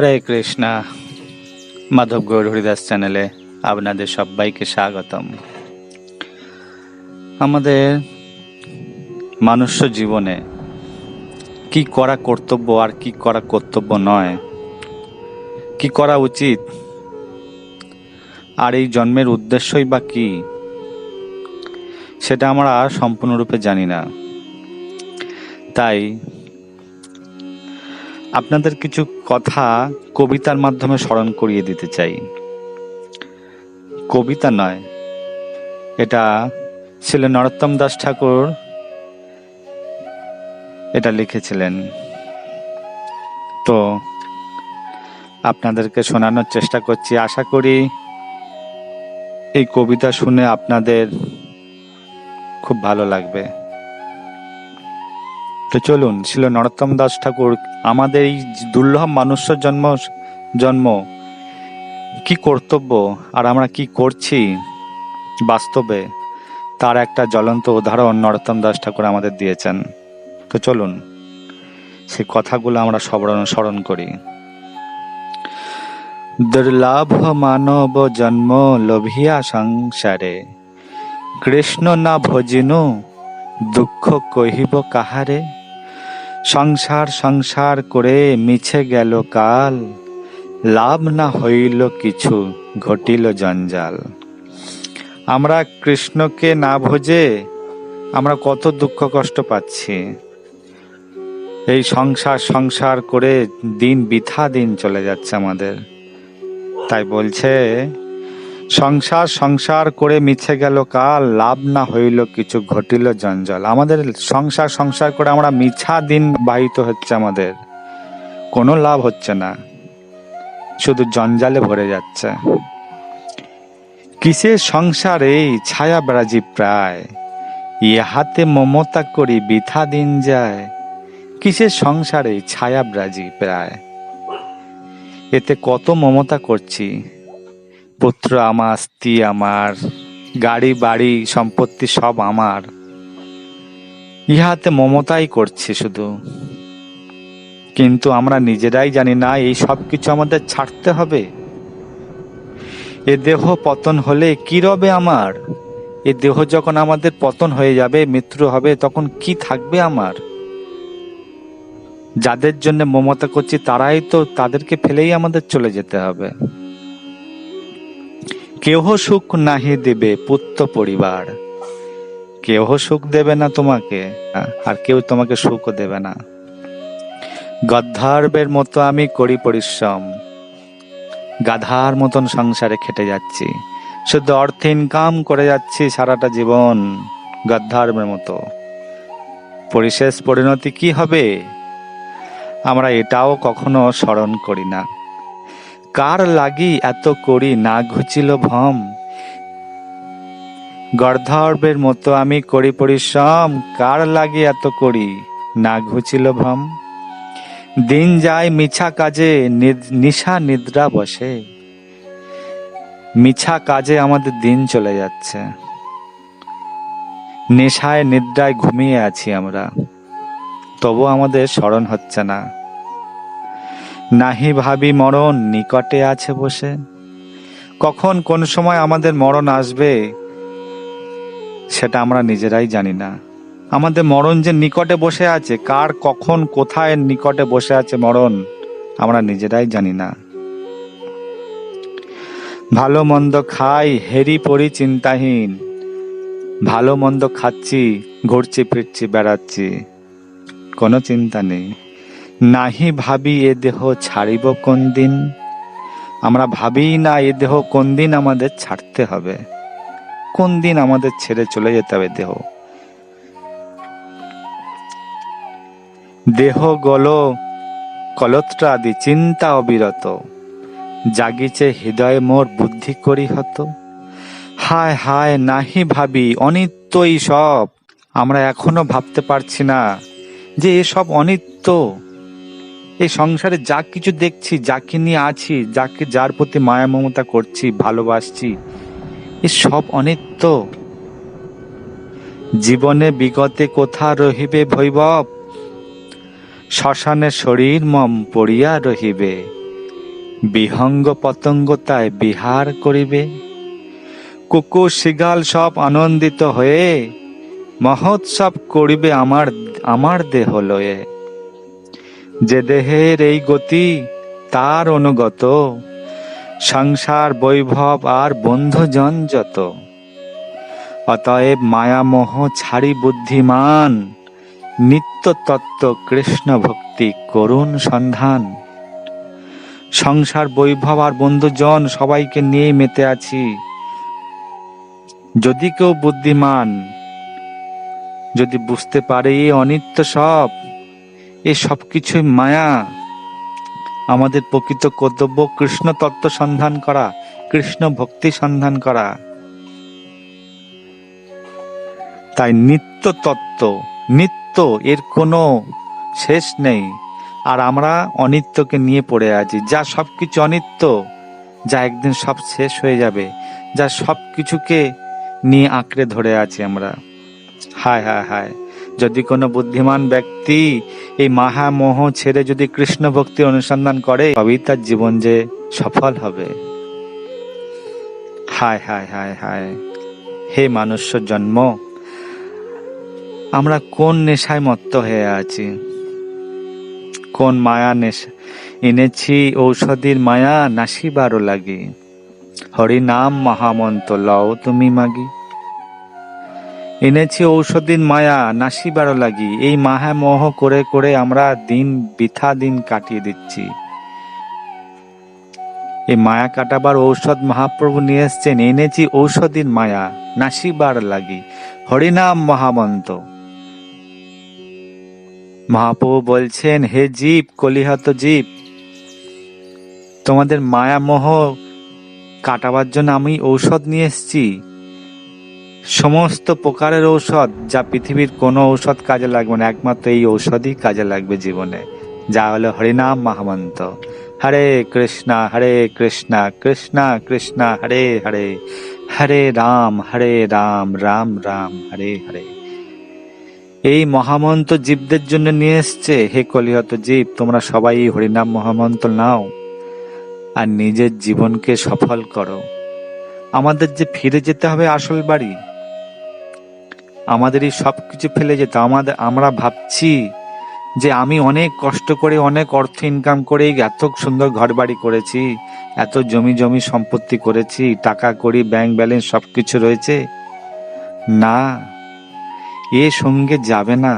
হরে কৃষ্ণা। মাধব গৌর হরিদাস চ্যানেলে আপনাদের সবাইকে স্বাগতম। আমাদের মানুষ জীবনে কি করা কর্তব্য আর কি করা কর্তব্য নয়, কি করা উচিত আর এই জন্মের উদ্দেশ্যই বা কি, সেটা আমরা সম্পূর্ণরূপে জানি না। তাই আপনাদের কিছু কথা কবিতার মাধ্যমে স্মরণ করিয়ে দিতে চাই। কবিতা নয়, এটা ছিল নরোত্তম দাস ঠাকুর এটা লিখেছিলেন। তো আপনাদেরকে শোনানোর চেষ্টা করছি। আশা করি এই কবিতা শুনে আপনাদের খুব ভালো লাগবে। তো চলুন, ছিল নরোত্তম দাস ঠাকুর আমাদের এই দুর্লভ মানুষের জন্ম কি কর্তব্য আর আমরা কি করছি বাস্তবে, তার একটা জ্বলন্ত উদাহরণ নরোত্তম দাস ঠাকুর আমাদের দিয়েছেন। তো চলুন সেই কথাগুলো আমরা স্মরণ করি। দুর্লভ মানব জন্ম লোভিয়া সংসারে, কৃষ্ণ না ভজিনু দুঃখ কহিব কাহারে। সংসার সংসার করে মিছে গেল কাল, লাভ না হইল কিছু ঘটিল জঞ্জাল। আমরা কৃষ্ণকে না ভজে আমরা কত দুঃখ কষ্ট পাচ্ছি। এই সংসার সংসার করে দিন বৃথা দিন চলে যাচ্ছে আমাদের। তাই বলছে, সংসার সংসার করে মিছে গেল কাল, লাভ না হইল কিছু ঘটিল জঞ্জাল। আমাদের সংসার সংসার করে আমরা মিছা দিন বাহিত হচ্ছে, আমাদের কোনো লাভ হচ্ছে না, শুধু জঞ্জালে ভরে যাচ্ছে। কিসের সংসার এই ছায়া ব্রাজি প্রায়, ইহাতে মমতা করি বৃথা দিন যায়। কিসের সংসারে ছায়া ব্রাজি প্রায়, এতে কত মমতা করছি। পুত্র আমার, স্ত্রী আমার, গাড়ি বাড়ি সম্পত্তি সব আমার, ইহাতে মমতাই করছি শুধু। কিন্তু আমরা নিজেরাই জানি না এই সব কিছু আমাদের ছাড়তে হবে। এ দেহ পতন হলে কি রবে আমার? এ দেহ যখন আমাদের পতন হয়ে যাবে, মৃত্যু হবে, তখন কি থাকবে আমার? যাদের জন্য মমতা করছি তারাই তো, তাদেরকে ফেলেই আমাদের চলে যেতে হবে। কেহ সুখ নাহি দেবে পুত্র পরিবার, কেহ সুখ দেবে না তোমাকে, আর কেউ তোমাকে সুখও দেবে না। গর্ধবের মতো আমি করি পরিশ্রম, গাধার মতন সংসারে খেটে যাচ্ছি, শুধু অর্থ ইনকাম করে যাচ্ছি সারাটা জীবন গর্ধবের মতো। পরিশেষ পরিণতি কি হবে আমরা এটাও কখনো স্মরণ করি না। কার লাগি এত করি না ঘুচিল ভ্রম, গর্ধবের মতো আমি করি পরিশ্রম, কার লাগি এত করি না ঘুচিল ভ্রম। দিন যায় মিছা কাজে নিশা নিদ্রা বসে, মিছা কাজে আমাদের দিন চলে যাচ্ছে। নেশায় নিদ্রায় ঘুমিয়ে আছি আমরা, তবু আমাদের স্মরণ হচ্ছে না। নাহি ভাবি মরণ নিকটে আছে বসে, কখন কোন সময় আমাদের মরণ আসবে সেটা আমরা নিজেরাই জানি না। আমাদের মরণ যে নিকটে বসে আছে, কার কখন কোথায় নিকটে বসে আছে মরণ আমরা নিজেরাই জানি না। ভালো মন্দ খাই হেরি পরি চিন্তাহীন, ভালো মন্দ খাচ্ছি, ঘুরছি ফিরছি বেড়াচ্ছি, কোনো চিন্তা নেই। নাহি ভাবি এ দেহ ছাড়িব কোন দিন, আমরা ভাবি না এ দেহ কোন দিন আমাদের ছাড়তে হবে, কোন দিন আমাদের ছেড়ে চলে যেতে হবে দেহ। দেহ গল কলত্রাদি চিন্তা অবিরত, জাগিছে হৃদয় মোর বুদ্ধি করি হত। হায় হায় নাহি ভাবি অনিত্যই সব, আমরা এখনো ভাবতে পারছি না যে এসব অনিত্য। এই সংসারে যা কিছু দেখছি, যাকে নিয়ে আছি, যার প্রতি মায়া মমতা করছি, ভালোবাসছি, এ সব অনিত্য। জীবনে বিগতে কোথা রহিবে বৈভব, শ্মশানে শরীর মম পড়িয়া রহিবে। বিহঙ্গ পতঙ্গতায় বিহার করিবে। কুকুর শিগাল সব আনন্দিত হয়ে মহোৎসব করিবে আমার দেহ লয়ে। যে দেহের এই গতি তার অনুগত, সংসার বৈভব আর বন্ধুজন যত। অতএব মায়ামোহ ছাড়ি বুদ্ধিমান, নিত্য তত্ত্ব কৃষ্ণ ভক্তি করুণ সন্ধান। সংসার বৈভব আর বন্ধুজন সবাইকে নিয়ে মেতে আছি। যদি কেউ বুদ্ধিমান, যদি বুঝতে পারে এ অনিত্য সব, এ সব কিছুই মায়া, আমাদের প্রকৃত কর্তব্য কৃষ্ণ তত্ত্ব সন্ধান করা, কৃষ্ণ ভক্তি সন্ধান করা। তাই নিত্য তত্ত্ব, নিত্য, এর কোনো শেষ নেই। আর আমরা অনিত্যকে নিয়ে পড়ে আছি, যা সবকিছু অনিত্য, যা একদিন সব শেষ হয়ে যাবে, যা সব কিছুকে নিয়ে আঁকড়ে ধরে আছি আমরা। হায় হায় হায়, যদি কোনো বুদ্ধিমান ব্যক্তি এই মায়ামোহ ছেড়ে যদি কৃষ্ণ ভক্তি অনুসন্ধান করে, তবেই তার জীবন যে সফল হবে। হায় হায় হায় হায়, হে মানুষ্য জন্ম, আমরা কোন নেশায় মত্ত হয়ে আছি, কোন মায়া নেশা এনেছি। ঔষধির মায়া নাসিবারও লাগি, হরি নাম মহামন্ত্র লও তুমি মাগি। এনেছি ঔষধির মায়া নাসিবারও লাগি। এই মায়া মোহ করে করে আমরা বৃথা দিন কাটিয়ে দিচ্ছি। এই মায়া কাটাবার ঔষধ মহাপ্রভু নিয়ে এসছেন। এনেছি ঔষধির মায়া নাসিবার লাগি, হরিনাম মহামন্ত্র। মহাপ্রভু বলছেন, হে জীব, কলিহত জীব, তোমাদের মায়া মোহ কাটাবার জন্য আমি ঔষধ নিয়ে এসেছি। সমস্ত প্রকারের ঔষধ, যা পৃথিবীর কোনো ঔষধ কাজে লাগবে না, একমাত্র এই ঔষধই কাজে লাগবে জীবনে, যা হলো হরিনাম মহামন্ত্র। হরে কৃষ্ণা কৃষ্ণা কৃষ্ণা হরে হরে, হরে রাম রাম রাম হরে হরে। এই মহামন্ত্র জীবদের জন্য নিয়ে এসছে। হে কলিহত জীব, তোমরা সবাই হরিনাম মহামন্ত্র নাও আর নিজের জীবনকে সফল করো। আমাদের যে ফিরে যেতে হবে আসল বাড়ি, আমাদের এই সবকিছু ফেলে যেতে। আমরা ভাবছি যে আমি অনেক কষ্ট করে, অনেক অর্থ ইনকাম করে এত সুন্দর ঘর বাড়ি করেছি, এত জমি সম্পত্তি করেছি, টাকা কড়ি, ব্যাংক ব্যালেন্স সবকিছু রয়েছে। না, এ সঙ্গে যাবে না।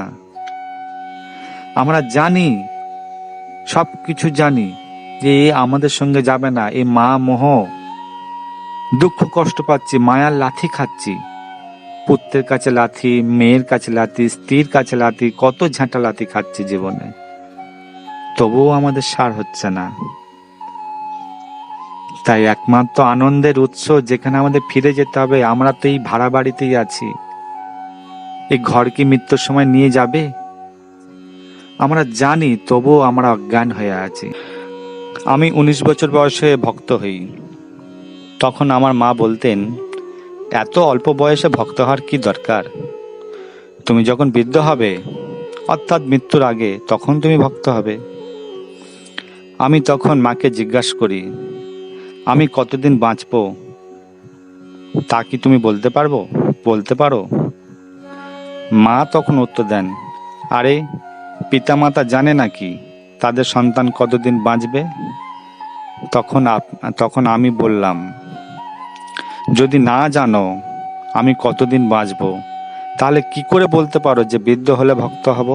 আমরা জানি, সবকিছু জানি যে এ আমাদের সঙ্গে যাবে না। এই মা মোহ, দুঃখ কষ্ট পাচ্ছি, মায়ার লাথি খাচ্ছি। পুত্রের কাছে লাথি, মেয়ের কাছে লাথি, স্ত্রীর কাছে লাথি, কত ঝাঁটা লাথি খাচ্ছি জীবনে, তবুও আমাদের সার হচ্ছে না। তাই একমাত্র আনন্দের উৎস যেখানে আমাদের ফিরে যেতে হবে, আমরা তো এই ভাড়া বাড়িতেই আছি। এই ঘর কি মৃত্যুর সময় নিয়ে যাবে? আমরা জানি, তবুও আমরা অজ্ঞান হয়ে আছি। আমি 19 বছর বয়সে ভক্ত হই। তখন আমার মা বলতেন, এত অল্প বয়সে ভক্ত হওয়ার কি দরকার? তুমি যখন বৃদ্ধ হবে, অর্থাৎ মৃত্যুর আগে, তখন তুমি ভক্ত হবে। আমি তখন মাকে জিজ্ঞাসা করি, আমি কতদিন বাঁচবো তা কি তুমি বলতে পারো? মা তখন উত্তর দেন, আরে পিতামাতা জানে নাকি তাদের সন্তান কতদিন বাঁচবে? তখন আমি বললাম, যদি না জানো আমি কতদিন বাঁচবো, তাহলে কি করে বলতে পারো যে বৃদ্ধ হলে ভক্ত হব?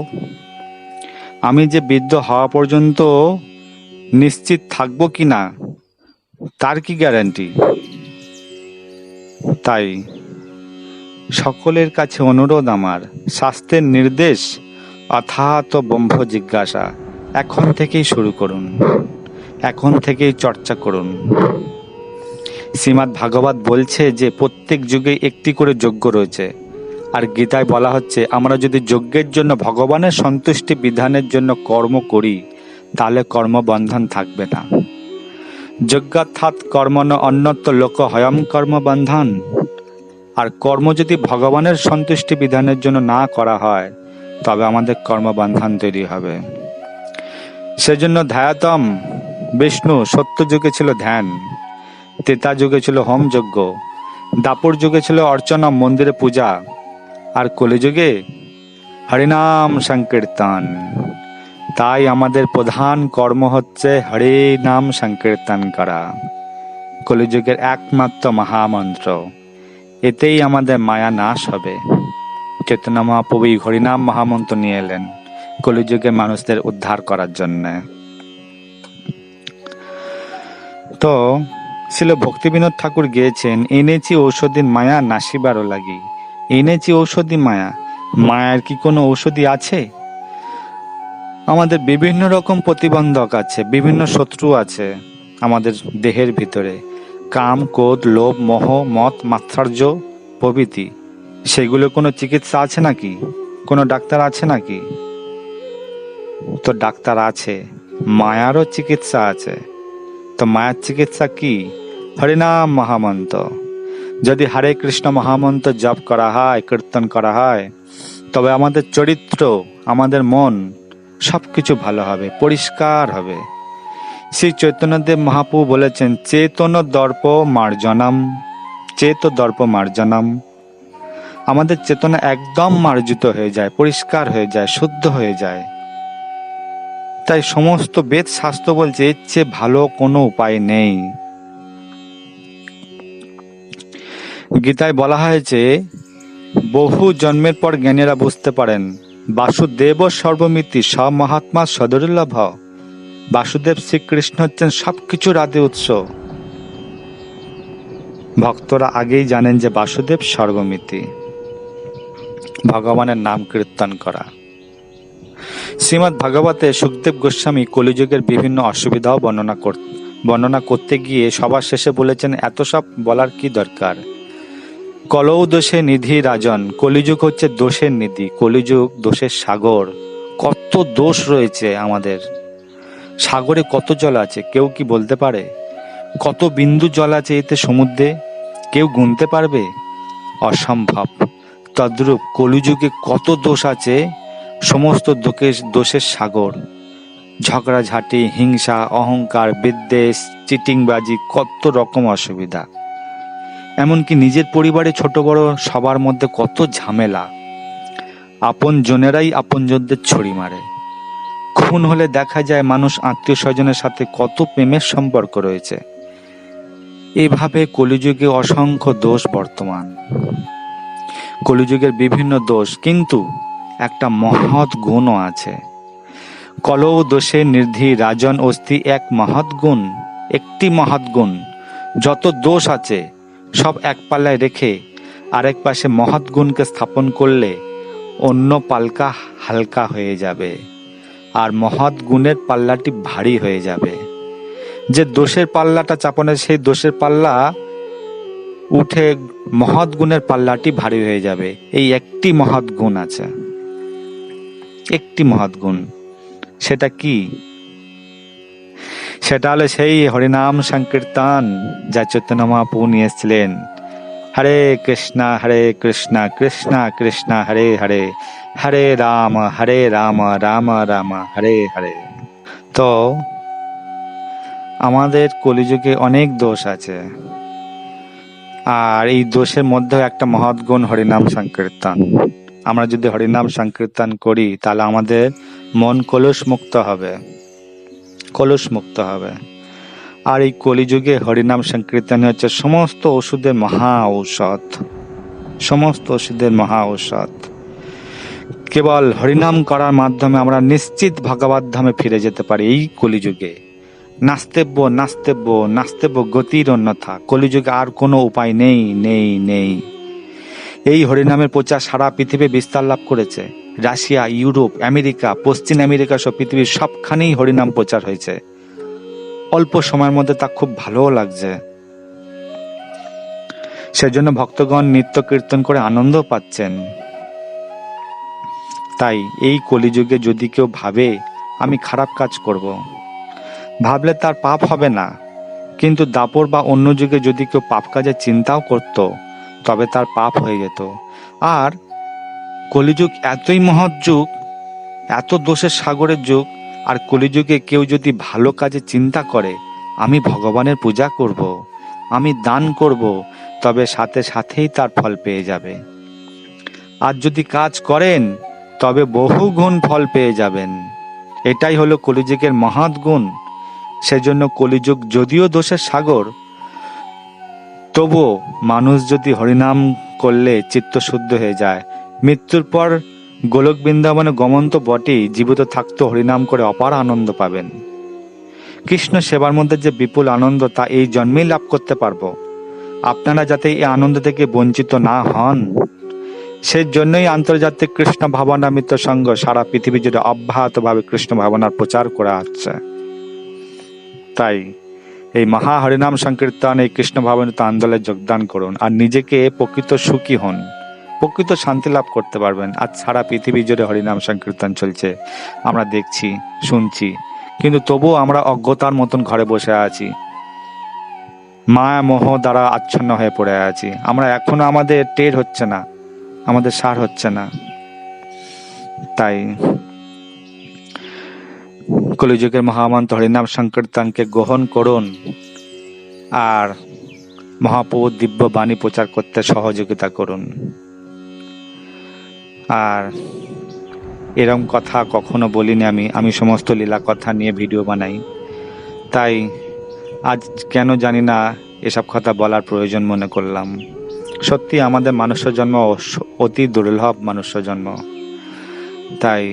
আমি যে বৃদ্ধ হওয়া পর্যন্ত নিশ্চিত থাকবো কি না, তার কি গ্যারান্টি? তাই সকলের কাছে অনুরোধ আমার, শাস্ত্রের নির্দেশ অথাত ব্রহ্ম জিজ্ঞাসা এখন থেকেই শুরু করুন, এখন থেকেই চর্চা করুন। শ্রীমদ্ ভাগবত বলছে যে প্রত্যেক যুগে একটি করে যজ্ঞ রয়েছে। আর গীতায় বলা হচ্ছে, আমরা যদি যজ্ঞের জন্য, ভগবানের সন্তুষ্টি বিধানের জন্য কর্ম করি, তাহলে কর্মবন্ধন থাকবে না। যজ্ঞার্থাৎ কর্মণ অন্যত্র লোক হয়ম কর্মবন্ধন। আর কর্ম যদি ভগবানের সন্তুষ্টি বিধানের জন্য না করা হয়, তবে আমাদের কর্মবন্ধন তৈরি হবে। সেজন্য ধ্যায়তম বিষ্ণু। সত্য যুগে ছিল ধ্যান, ত্রেতা যুগে ছিল হোম যজ্ঞ, দাপর যুগে ছিল অর্চনা, মন্দিরে পূজা, আর কলিযুগে হরিনাম সংকীর্তন। তাই আমাদের প্রধান কর্ম হচ্ছে হরি নাম সংকীর্তন করা, কলিযুগের একমাত্র মহামন্ত্র। এতেই আমাদের মায়া নাশ হবে। চৈতন্য মহাপ্রভু এই হরিনাম মহামন্ত্র নিয়ে এলেন কলিযুগের মানুষদের উদ্ধার করার জন্য। তো ছিল ভক্তিবিনোদ ঠাকুর গেয়েছেন, এনেছি ঔষধির মায়া নাসিবারও লাগি। এনেছি ঔষধি মায়া, মায়ার কি কোনো ঔষধি আছে? আমাদের বিভিন্ন রকম প্রতিবন্ধক আছে, বিভিন্ন শত্রু আছে আমাদের দেহের ভিতরে, কাম, ক্রোধ, লোভ, মোহ, মত, মাৎসর্য প্রভৃতি। সেগুলো কোনো চিকিৎসা আছে নাকি? কোনো ডাক্তার আছে নাকি? তো ডাক্তার আছে, মায়ারও চিকিৎসা আছে। তো মায়ার চিকিৎসা কি? হরিনাম মহামন্ত্র। যদি হরে কৃষ্ণ মহামন্ত্র জপ করা হয়, কীর্তন করা হয়, তবে আমাদের চরিত্র, আমাদের মন সবকিছু ভালো হবে, পরিষ্কার হবে। শ্রী চৈতন্যদেব মহাপ্রভু বলেছেন, চেতন দর্প মার্জনম, চেত দর্প মার্জনম। আমাদের চেতনা একদম মার্জিত হয়ে যায়, পরিষ্কার হয়ে যায়, শুদ্ধ হয়ে যায়। তাই সমস্ত বেদ শাস্ত্র বলছে এর চেয়ে ভালো কোনো উপায় নেই। গীতায় বলা হয়েছে, বহু জন্মের পর জ্ঞানীরা বুঝতে পারেন, বাসুদেব সর্বমিতি সব মহাত্মা সদুর্লভ। বাসুদেব শ্রীকৃষ্ণ হচ্ছেন সবকিছুর আদি উৎস। ভক্তরা আগেই জানেন যে বাসুদেব সর্বমিতি। ভগবানের নাম কীর্তন করা। শ্রীমদ্ ভাগবতে সুখদেব গোস্বামী কলিযুগের বিভিন্ন অসুবিধাও বর্ণনা করতে গিয়ে সবার শেষে বলেছেন, এত সব বলার কি দরকার। কলৌ দোষে নিধি রাজন, কলিযুগ হচ্ছে দোষের নিধি, কলিযুগ দোষের সাগর। কত দোষ রয়েছে আমাদের সাগরে, কত জল আছে কেউ কি বলতে পারে? কত বিন্দু জল আছে এতে সমুদ্রে, কেউ গুনতে পারবে? অসম্ভব। তদ্রূপ কলিযুগে কত দোষ আছে, সমস্ত দোষের সাগর। ঝগড়াঝাঁটি, হিংসা, অহংকার, বিদ্বেষ, চিটিংবাজি, কত রকম অসুবিধা। এমনকি নিজের পরিবারে ছোট বড় সবার মধ্যে কত ঝামেলা। আপন জনেরাই আপনজনদের ছড়ি মারে। খুন হলে দেখা যায় মানুষ আত্মীয় স্বজনের সাথে কত প্রেমের সম্পর্ক রয়েছে। এভাবে কলিযুগে অসংখ্য দোষ বর্তমান। কলিযুগের বিভিন্ন দোষ, কিন্তু একটা মহৎ গুণও আছে। কলৌ দোষে নিধি রাজন অস্তি এক মহৎ গুণ, একটি মহৎ গুণ। যত দোষ আছে সব এক পাল্লায় রেখে আরেক পাশে মহৎ গুণকে স্থাপন করলে অন্য পাল্লা হালকা হয়ে যাবে, আর মহৎ গুণের পাল্লাটি ভারী হয়ে যাবে। যে দোষের পাল্লাটা চাপনে, সেই দোষের পাল্লা উঠে মহৎ গুণের পাল্লাটি ভারী হয়ে যাবে। এই একটি মহৎ গুণ আছে, একটি মহৎ গুণ। সেটা কি? সেটা হলো সেই হরিনাম সংকীর্তন, যা চৈতন্য মহাপ্রভু নিয়ে এসেছিলেন। হরে কৃষ্ণ কৃষ্ণ কৃষ্ণ হরে হরে, হরে রাম রাম রাম হরে হরে। তো আমাদের কলিযুগে অনেক দোষ আছে, আর এই দোষের মধ্যে একটা মহৎ গুণ হরিনাম সংকীর্তন। আমরা যদি হরিনাম সংকীর্তন করি তাহলে আমাদের মন কলুষ মুক্ত হবে, কলুষ মুক্ত হবে। আর এই কলিযুগে হরিনাম সংকীর্তন হচ্ছে সমস্ত ওষুধের মহা ঔষধ, সমস্ত ওষুধের মহা ঔষধ। কেবল হরিনাম করার মাধ্যমে আমরা নিশ্চিত ভগবত ধামে ফিরে যেতে পারি এই কলিযুগে। নাস্তেব্য নাস্তেব্য নাস্তেব্য গতির অন্যথা। কলিযুগে আর কোনো উপায় নেই নেই নেই। এই হরিনামের প্রচার সারা পৃথিবী বিস্তার লাভ করেছে। রাশিয়া, ইউরোপ, আমেরিকা, পশ্চিম আমেরিকা সব পৃথিবীর সবখানেই হরিনাম প্রচার হয়েছে। অল্প সময়ের মধ্যে তা খুব ভালোও লাগছে। সেজন্য ভক্তগণ নিত্য কীর্তন করে আনন্দ পাচ্ছেন। তাই এই কলিযুগে যদি কেউ ভাবে আমি খারাপ কাজ করব, ভাবলে তার পাপ হবে না। কিন্তু দাপর বা অন্য যুগে যদি কেউ পাপ কাজের চিন্তাও করত, তবে তার পাপ হয়ে যেত। আর কলিযুগ এতই মহৎ যুগ, এত দোষের সাগরের যুগ, আর কলিযুগে কেউ যদি ভালো কাজে চিন্তা করে, আমি ভগবানের পূজা করব, আমি দান করব, তবে সাথে সাথেই তার ফল পেয়ে যাবে। আর যদি কাজ করেন তবে বহু গুণ ফল পেয়ে যাবেন। এটাই হলো কলিযুগের মহৎ গুণ। সেজন্য কলিযুগ যদিও দোষের সাগর, তবুও মানুষ যদি হরিনাম করলে চিত্তশুদ্ধ হয়ে যায়। মৃত্যুর পর গোলক বৃন্দাবনে গমন তো বটেই, জীবিত থাকতে হরিনাম করে অপার আনন্দ পাবেন। কৃষ্ণ সেবার মধ্যে যে বিপুল আনন্দ, তা এই জন্মেই লাভ করতে পারবো। আপনারা যাতে এই আনন্দ থেকে বঞ্চিত না হন, সেই জন্যই আন্তর্জাতিক কৃষ্ণ ভাবনামৃত সংঘ সারা পৃথিবী জুড়ে অব্যাহতভাবে কৃষ্ণ ভাবনার প্রচার করা হচ্ছে। তাই এই মহা হরিনাম সংকীর্তন, এই কৃষ্ণ ভাবনামৃত আন্দোলনে যোগদান করুন আর নিজেকে প্রকৃত সুখী হন, প্রকৃত শান্তি লাভ করতে পারবেন। আজ সারা পৃথিবী জুড়ে হরিনাম সংকীর্তন চলছে, আমরা দেখছি, শুনছি, কিন্তু তবুও আমরা অজ্ঞতার মতন ঘরে বসে আছি, মায়া মোহ দ্বারা আচ্ছন্ন হয়ে পড়ে আছি। আমরা এখনো আমাদের টের হচ্ছে না, আমাদের সার হচ্ছে না। তাই কলিযুগের মহামন্ত্র হরিনাম সংকীর্তনকে গ্রহণ করুন আর মহাপ্রভুর দিব্য বাণী প্রচার করতে সহযোগিতা করুন। আর এরম কথা কখনো বলিনি আমি সমস্ত লীলা কথা নিয়ে ভিডিও বানাই। তাই আজ কেন জানি না এসব কথা বলার প্রয়োজন মনে করলাম। সত্যি আমাদের মানুষ্য জন্ম অতি দুর্লভ মানুষ্য জন্ম। তাই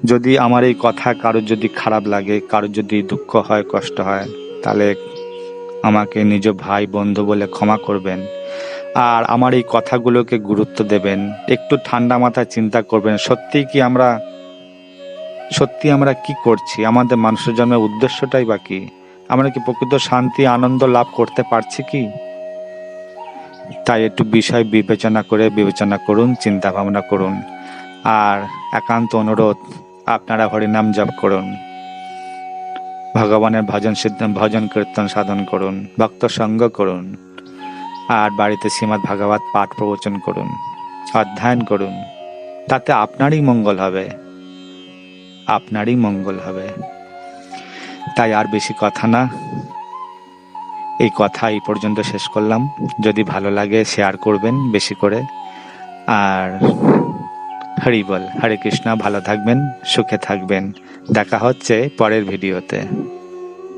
যদি আমার এই কথা কারোর যদি খারাপ লাগে, কারোর যদি দুঃখ হয়, কষ্ট হয়, তাহলে আমাকে নিজ ভাই বন্ধু বলে ক্ষমা করবেন। আর আমার এই কথাগুলোকে গুরুত্ব দেবেন, একটু ঠান্ডা মাথায় চিন্তা করবেন, সত্যি আমরা কি করছি, আমাদের মানুষের জন্মের উদ্দেশ্যটাই বা কি, আমরা কি প্রকৃত শান্তি আনন্দ লাভ করতে পারছি কি? তাই একটু বিষয় বিবেচনা করুন, চিন্তা ভাবনা করুন। আর একান্ত অনুরোধ, আপনারা হরিনাম জপ করুন, ভগবানের ভজন কীর্তন সাধন করুন, ভক্ত সঙ্গ করুন, আর বাড়িতে শ্রীমদ্ ভাগবত পাঠ প্রবচন করুন, অধ্যয়ন করুন। তাতে আপনারই মঙ্গল হবে, আপনারই মঙ্গল হবে। তাই আর বেশি কথা না, এই কথা এই পর্যন্ত শেষ করলাম। যদি ভালো লাগে শেয়ার করবেন বেশি করে। আর হরি বল, হরে কৃষ্ণ। ভালো থাকবেন, সুখে থাকবেন। দেখা হচ্ছে পরের ভিডিওতে।